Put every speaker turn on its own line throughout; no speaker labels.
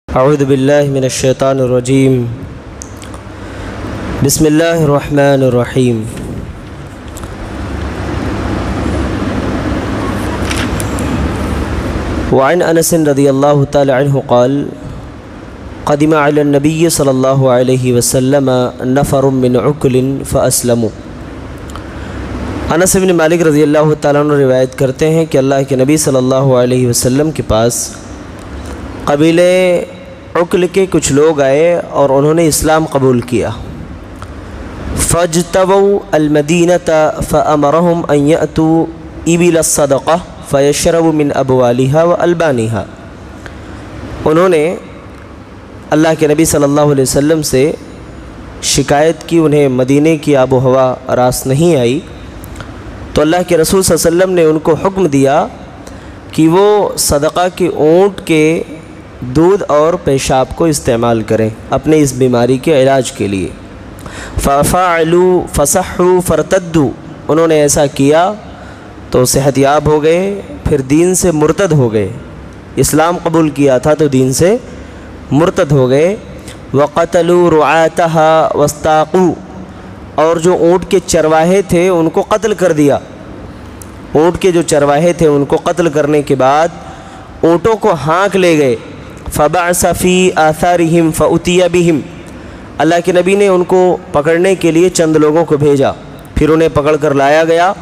اعوذ باللہ من الشیطان الرجیم بسم اللہ الرحمن الرحیم وعن انس رضی اللہ تعالی عنہ قال قدم علی النبی صلی اللہ علیہ وسلم نفر من عقل فاسلموا۔ انس بن مالک رضی اللہ تعالیٰ عنہ روایت کرتے ہیں کہ اللہ کے نبی صلی اللہ علیہ وسلم کے پاس قبیلے عقل کے کچھ لوگ آئے اور انہوں نے اسلام قبول کیا۔ فاجتووا المدینۃ فامرهم ان یأتوا ابل الصدقہ فیشربوا من ابوالها والبانها۔ انہوں نے اللہ کے نبی صلی اللہ علیہ وسلم سے شکایت کی، انہیں مدینے کی آب و ہوا راس نہیں آئی، تو اللہ کے رسول صلی اللہ علیہ وسلم نے ان کو حکم دیا کہ وہ صدقہ کے اونٹ کے دودھ اور پیشاب کو استعمال کریں اپنے اس بیماری کے علاج کے لیے۔ ففعلوا فصحوا فارتدوا، انہوں نے ایسا کیا تو صحت یاب ہو گئے، پھر دین سے مرتد ہو گئے، اسلام قبول کیا تھا تو دین سے مرتد ہو گئے۔ وقتلوا رعاتها واستاقوا، اور جو اونٹ کے چرواہے تھے ان کو قتل کر دیا، اونٹ کے جو چرواہے تھے ان کو قتل کرنے کے بعد اونٹوں کو ہانک لے گئے۔ فبعث فی آثارہم فأتی بہم، اللہ کے نبی نے ان کو پکڑنے کے لیے چند لوگوں کو بھیجا، پھر انہیں پکڑ کر لایا گیا۔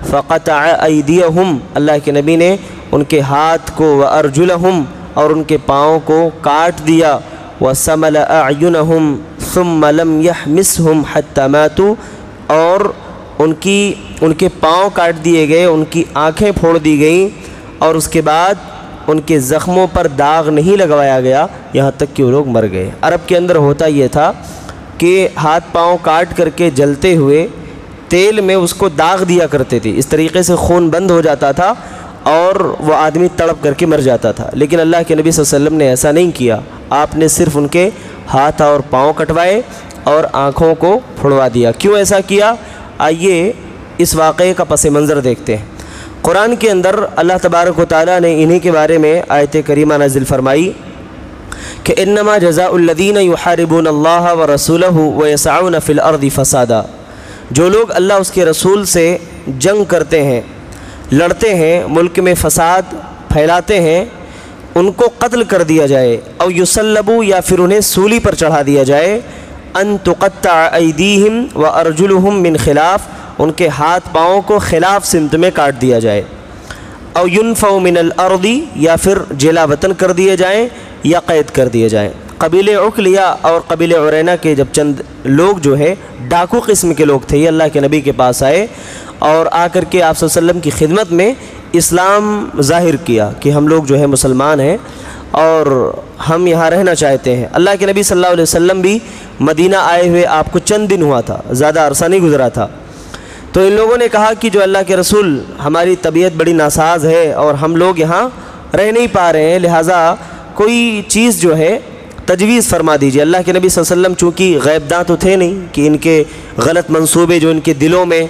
فقطع ایدیہم، اللہ کے نبی نے ان کے ہاتھ کو وارجلہم، اور ان کے پاؤں کو کاٹ دیا۔ وسمل اعینہم ثم لم یحمسہم حتی ماتوا، اور ان کے پاؤں کاٹ دیے گئے، ان کی آنکھیں پھوڑ دی گئیں، اور اس کے بعد ان کے زخموں پر داغ نہیں لگوایا گیا یہاں تک کہ وہ لوگ مر گئے۔ عرب کے اندر ہوتا یہ تھا کہ ہاتھ پاؤں کاٹ کر کے جلتے ہوئے تیل میں اس کو داغ دیا کرتے تھے، اس طریقے سے خون بند ہو جاتا تھا اور وہ آدمی تڑپ کر کے مر جاتا تھا۔ لیکن اللہ کے نبی صلی اللہ علیہ وسلم نے ایسا نہیں کیا، آپ نے صرف ان کے ہاتھ اور پاؤں کٹوائے اور آنکھوں کو پھڑوا دیا۔ کیوں ایسا کیا؟ آئیے اس واقعے کا پس منظر دیکھتے ہیں۔ قرآن کے اندر اللہ تبارک و تعالیٰ نے انہی کے بارے میں آیت کریمہ نازل فرمائی کہ انما جزاء الذین یحاربون اللہ ورسولہ ویسعون فی الارض فسادا، جو لوگ اللہ اس کے رسول سے جنگ کرتے ہیں، لڑتے ہیں، ملک میں فساد پھیلاتے ہیں، ان کو قتل کر دیا جائے، او یصلبوا، یا پھر انہیں سولی پر چڑھا دیا جائے، ان تقطع ایدیہم وارجلہم من خلاف، ان کے ہاتھ پاؤں کو خلاف سمت میں کاٹ دیا جائے، او ینفوا من الارض، یا پھر جلا وطن کر دیے جائیں یا قید کر دیے جائیں۔ قبیلے عقلیہ اور قبیلے عرینہ کے جب چند لوگ جو ہے ڈاکو قسم کے لوگ تھے، یہ اللہ کے نبی کے پاس آئے اور آ کر کے آپ صلی اللہ علیہ وسلم کی خدمت میں اسلام ظاہر کیا کہ ہم لوگ جو ہے مسلمان ہیں اور ہم یہاں رہنا چاہتے ہیں۔ اللہ کے نبی صلی اللہ علیہ وسلم بھی مدینہ آئے ہوئے آپ کو چند دن ہوا تھا، زیادہ عرصہ نہیں گزرا تھا۔ تو ان لوگوں نے کہا کہ جو اللہ کے رسول، ہماری طبیعت بڑی ناساز ہے اور ہم لوگ یہاں رہ نہیں پا رہے ہیں، لہٰذا کوئی چیز جو ہے تجویز فرما دیجیے۔ اللہ کے نبی صلی اللہ علیہ وسلم چونکہ غیب داں تو تھے نہیں کہ ان کے غلط منصوبے جو ان کے دلوں میں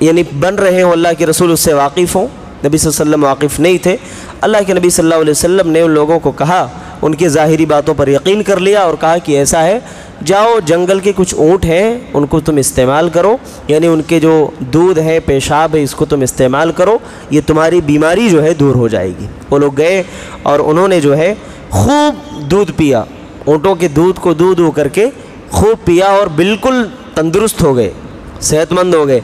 یعنی بن رہے ہوں اللہ کے رسول اس سے واقف ہوں، نبی صلی اللہ علیہ وسلم واقف نہیں تھے۔ اللہ کے نبی صلی اللہ علیہ وسلم نے ان لوگوں کو کہا، ان کی ظاہری باتوں پر یقین کر لیا اور کہا کہ ایسا ہے، جاؤ جنگل کے کچھ اونٹ ہیں ان کو تم استعمال کرو، یعنی ان کے جو دودھ ہے، پیشاب ہے، اس کو تم استعمال کرو، یہ تمہاری بیماری جو ہے دور ہو جائے گی۔ وہ لوگ گئے اور انہوں نے جو ہے خوب دودھ پیا، اونٹوں کے دودھ کو دودھ ہو کر کے خوب پیا اور بالکل تندرست ہو گئے، صحت مند ہو گئے۔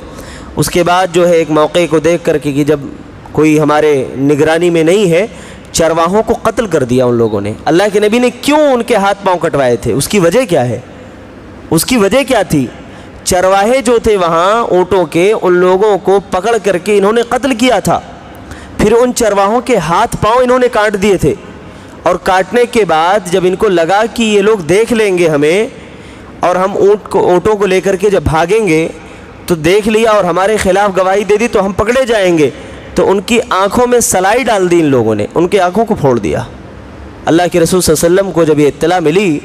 اس کے بعد جو ہے ایک موقع کو دیکھ کر کے کہ جب کوئی ہمارے نگرانی میں نہیں ہے، چرواہوں کو قتل کر دیا ان لوگوں نے۔ اللہ کے نبی نے کیوں ان کے ہاتھ پاؤں کٹوائے تھے؟ اس کی وجہ کیا ہے؟ اس کی وجہ کیا تھی؟ چرواہے جو تھے وہاں اونٹوں کے، ان لوگوں کو پکڑ کر کے انہوں نے قتل کیا تھا، پھر ان چرواہوں کے ہاتھ پاؤں انہوں نے کاٹ دیے تھے، اور کاٹنے کے بعد جب ان کو لگا کہ یہ لوگ دیکھ لیں گے ہمیں اور ہم اونٹوں کو لے کر کے جب بھاگیں گے تو دیکھ لیا اور ہمارے خلاف گواہی دے دی تو ہم پکڑے جائیں گے، تو ان کی آنکھوں میں سلائی ڈال دی ان لوگوں نے، ان کی آنکھوں کو پھوڑ دیا۔ اللہ کے رسول صلی اللہ علیہ وسلم کو جب یہ اطلاع ملی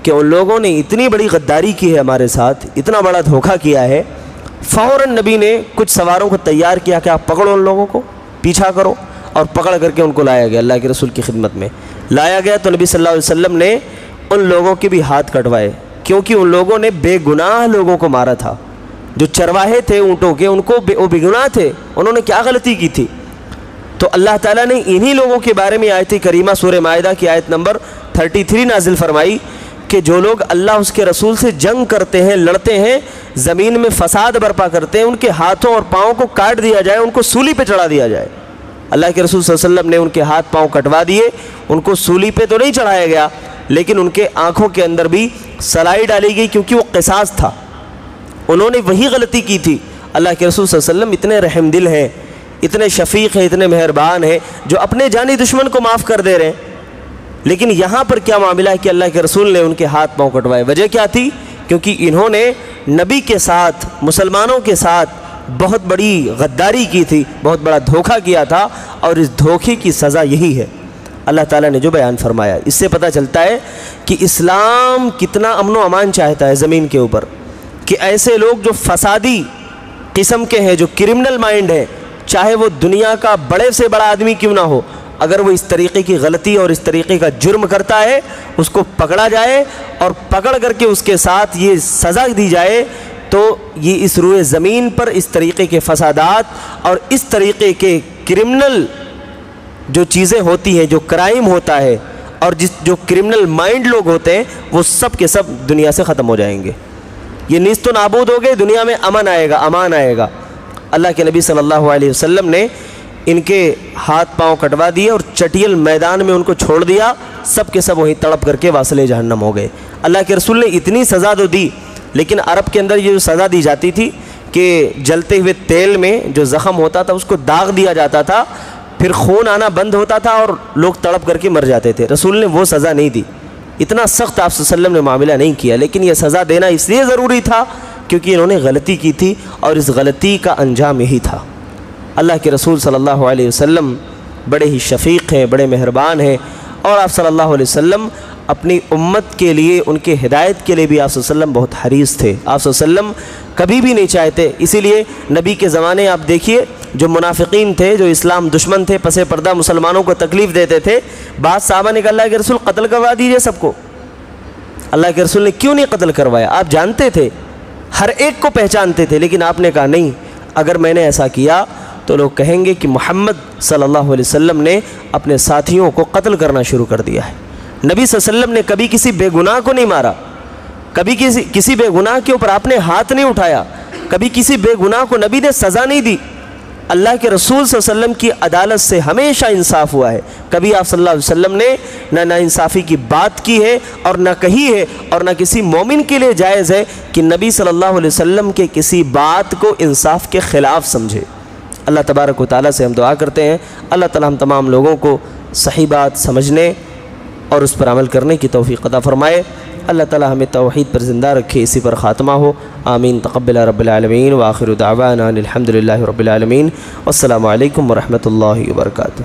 کہ ان لوگوں نے اتنی بڑی غداری کی ہے ہمارے ساتھ، اتنا بڑا دھوکہ کیا ہے، فوراً نبی نے کچھ سواروں کو تیار کیا کہ آپ پکڑو ان لوگوں کو، پیچھا کرو، اور پکڑ کر کے ان کو لایا گیا اللہ کے رسول کی خدمت میں۔ لایا گیا تو نبی صلی اللہ علیہ وسلم نے ان لوگوں کے بھی ہاتھ کٹوائے، کیونکہ ان لوگوں نے بے گناہ لوگوں کو مارا تھا۔ جو چرواہے تھے اونٹوں کے، ان کو وہ بے گناہ تھے، انہوں نے کیا غلطی کی تھی؟ تو اللہ تعالیٰ نے انہی لوگوں کے بارے میں آیت کریمہ سورہ مائدہ کی آیت نمبر 33 نازل فرمائی کہ جو لوگ اللہ اس کے رسول سے جنگ کرتے ہیں، لڑتے ہیں، زمین میں فساد برپا کرتے ہیں، ان کے ہاتھوں اور پاؤں کو کاٹ دیا جائے، ان کو سولی پہ چڑھا دیا جائے۔ اللہ کے رسول صلی اللہ علیہ وسلم نے ان کے ہاتھ پاؤں کٹوا دیے، ان کو سولی پہ تو نہیں چڑھایا گیا، لیکن ان کے آنکھوں کے اندر بھی سلائی ڈالی گئی، کیونکہ وہ قصاص تھا، انہوں نے وہی غلطی کی تھی۔ اللہ کے رسول صلی اللہ علیہ وسلم اتنے رحم دل ہیں، اتنے شفیق ہیں، اتنے مہربان ہیں، جو اپنے جانی دشمن کو معاف کر دے رہے ہیں۔ لیکن یہاں پر کیا معاملہ ہے کہ اللہ کے رسول نے ان کے ہاتھ پاؤں کٹوائے؟ وجہ کیا تھی؟ کیونکہ انہوں نے نبی کے ساتھ، مسلمانوں کے ساتھ بہت بڑی غداری کی تھی، بہت بڑا دھوکہ کیا تھا، اور اس دھوکے کی سزا یہی ہے اللہ تعالیٰ نے جو بیان فرمایا۔ اس سے پتہ چلتا ہے کہ اسلام کتنا امن و امان چاہتا ہے زمین کے اوپر، کہ ایسے لوگ جو فسادی قسم کے ہیں، جو کرمنل مائنڈ ہیں، چاہے وہ دنیا کا بڑے سے بڑا آدمی کیوں نہ ہو، اگر وہ اس طریقے کی غلطی اور اس طریقے کا جرم کرتا ہے، اس کو پکڑا جائے اور پکڑ کر کے اس کے ساتھ یہ سزا دی جائے، تو یہ اس روئے زمین پر اس طریقے کے فسادات اور اس طریقے کے کرمنل جو چیزیں ہوتی ہیں، جو کرائم ہوتا ہے، اور جو کرمنل مائنڈ لوگ ہوتے ہیں، وہ سب کے سب دنیا سے ختم ہو جائیں گے۔ یہ نیست و نابود ہو گئے، دنیا میں امن آئے گا، امان آئے گا۔ اللہ کے نبی صلی اللہ علیہ وسلم نے ان کے ہاتھ پاؤں کٹوا دیے اور چٹیل میدان میں ان کو چھوڑ دیا، سب کے سب وہیں تڑپ کر کے واصل جہنم ہو گئے۔ اللہ کے رسول نے اتنی سزا تو دی، لیکن عرب کے اندر یہ جو سزا دی جاتی تھی کہ جلتے ہوئے تیل میں جو زخم ہوتا تھا اس کو داغ دیا جاتا تھا، پھر خون آنا بند ہوتا تھا اور لوگ تڑپ کر کے مر جاتے تھے۔ رسول نے وہ سزا نہیں دی، اتنا سخت آپ صلی اللہ علیہ وسلم نے معاملہ نہیں کیا، لیکن یہ سزا دینا اس لیے ضروری تھا کیونکہ انہوں نے غلطی کی تھی، اور اس غلطی کا انجام یہی تھا۔ اللہ کے رسول صلی اللہ علیہ وسلم بڑے ہی شفیق ہیں، بڑے مہربان ہیں، اور آپ صلی اللہ علیہ وسلم اپنی امت کے لیے، ان کے ہدایت کے لیے بھی آپ صلی اللہ علیہ وسلم بہت حریص تھے۔ آپ صلی اللہ علیہ وسلم کبھی بھی نہیں چاہتے، اسی لیے نبی کے زمانے آپ دیکھیے جو منافقین تھے، جو اسلام دشمن تھے، پس پردہ مسلمانوں کو تکلیف دیتے تھے، بعض صحابہ نے کہا اللہ کے رسول قتل کروا دیجئے سب کو۔ اللہ کے رسول نے کیوں نہیں قتل کروایا؟ آپ جانتے تھے، ہر ایک کو پہچانتے تھے، لیکن آپ نے کہا نہیں، اگر میں نے ایسا کیا تو لوگ کہیں گے کہ محمد صلی اللہ علیہ وسلم نے اپنے ساتھیوں کو قتل کرنا شروع کر دیا ہے۔ نبی صلی اللہ علیہ وسلم نے کبھی کسی بے گناہ کو نہیں مارا، کبھی کسی بے گناہ کے اوپر آپ نے ہاتھ نہیں اٹھایا، کبھی کسی بے گناہ کو نبی نے سزا نہیں دی۔ اللہ کے رسول صلی اللہ علیہ وسلم کی عدالت سے ہمیشہ انصاف ہوا ہے، کبھی آپ صلی اللہ علیہ وسلم نے نہ ناانصافی کی بات کی ہے اور نہ کہی ہے، اور نہ کسی مومن کے لیے جائز ہے کہ نبی صلی اللہ علیہ وسلم کے کسی بات کو انصاف کے خلاف سمجھے۔ اللہ تبارک و تعالیٰ سے ہم دعا کرتے ہیں اللہ تعالیٰ ہم تمام لوگوں کو صحیح بات سمجھنے اور اس پر عمل کرنے کی توفیق عطا فرمائے۔ اللہ تعالیٰ ہمیں توحید پر زندہ رکھے، اسی پر خاتمہ ہو، آمین۔ تقبل رب العالمین، وآخر دعوانا الحمدللہ رب العالمین، والسلام علیکم ورحمۃ اللہ وبرکاتہ۔